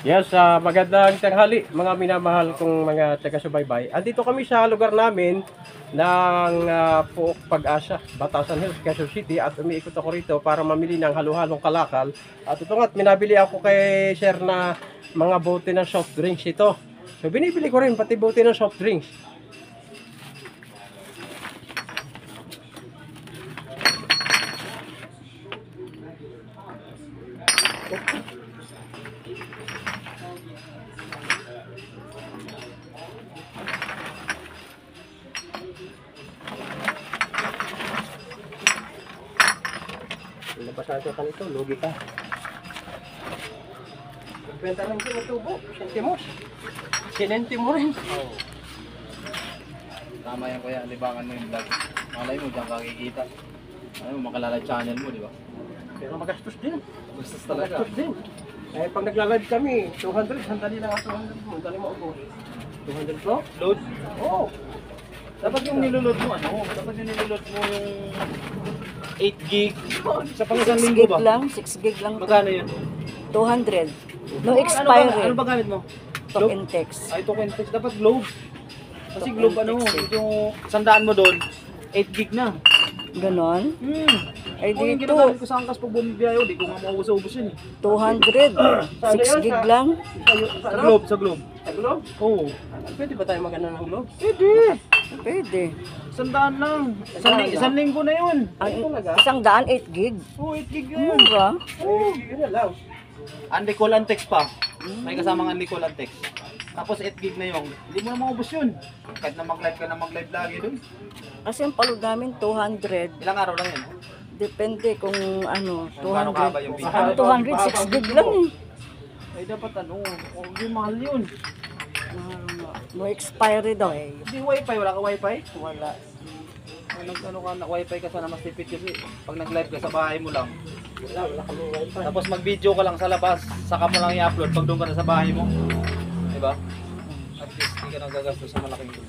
Yes, magandang tanghali mga minamahal kong mga taga-subaybay. Andito kami sa lugar namin ng Puok Pag-asa, Batasan Hills, Quezon City at umiikot ako rito para mamili ng halo-halong kalakal. At ito nga't minabili ako kay Sir na mga bote ng soft drinks ito. So binibili ko rin pati bote ng soft drinks. Nabasado ka nito, lugi ka. Benta lang din ang tubo, sentimos. Sinentimo rin. Oo. Tama yan kuya, libangan mo yung vlog. Malay mo, diyan kakikita. Ano, makalala channel mo, di ba? Pero magastos din. Gustos talaga. Magastos din. Eh, pag nagla-live kami, 200, sandali lang ako 200 mo. Dali mo ako. 200 po? Load? Oo. Dapat yung niloload mo, ano? Dapat yung niloload mo yung 8 gig. Sa pang isang 6 linggo gig ba? lang, 6 gig lang. Magkano yun? 200. No Ano expiry. ba gamit mo? Talk and text. Ay, token text. Dapat globe. Kasi globe ano, yung sandaan mo doon, 8 gig na. Ganon. Ay Yung dito, ginagamit ko sa angkas pag bumibiyayo, di ko nga maubos-ubos yun eh. 200. 6 gig lang. Sa globe, sa globe. Sa globe? Oo. Pwede ba tayo magano ng globe? Pwede. Pwede. Sandaan lang. Isang linggo na yun. Ang isang daan, 8 gig. Oo, 8 gig yun. Mura. Oo. Yun na lang. Unli call and text pa. May kasamang unli call and text. Tapos 8 gig na yung, hindi mo na maubos yun. Kahit na mag-live ka na mag-live lagi dun. Kasi ang palog namin, 200. Ilang araw lang yun? Depende kung ano, Kung gaano ka ba yung 200. big? Ano, 200, 6 gig lang eh. Ay dapat ano, hindi mahal yun. No expiry daw eh. Hindi wifi, wala ka wifi? Wala. Ano ka na wifi ka sana mas tipid kasi pag nag-live ka sa bahay mo lang. Wala kami wifi. Tapos mag-video ka lang sa labas, saka mo lang i-upload pag doon ka na sa bahay mo. Diba? At least hindi ka nagagastos sa malaking doon.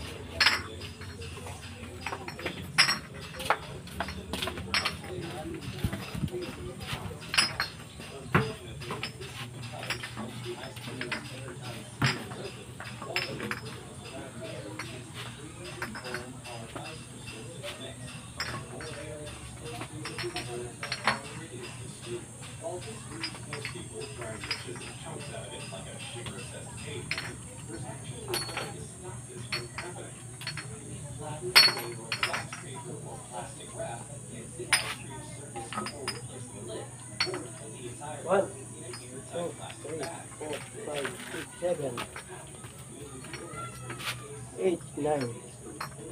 One, two, three, four, five, six, seven, 8, 9,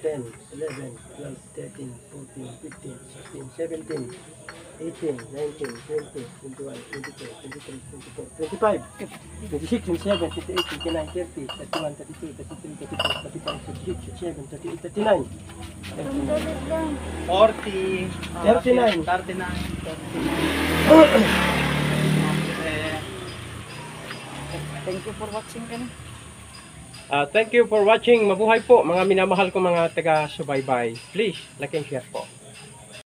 10, 11, 12, 13, 14, 15, 16, 17, 18, 19, 20, 21, 22, 23, 24, 25, 26, 27, 28, 29, 30, 31, 32, 33, 34, 35, 36, 37, 38, 39. Ang dalit lang. 40, 39. 39. Thank you for watching kami. Thank you for watching. Mabuhay po mga minamahal ko mga taga-subaybay. Please, like and share po.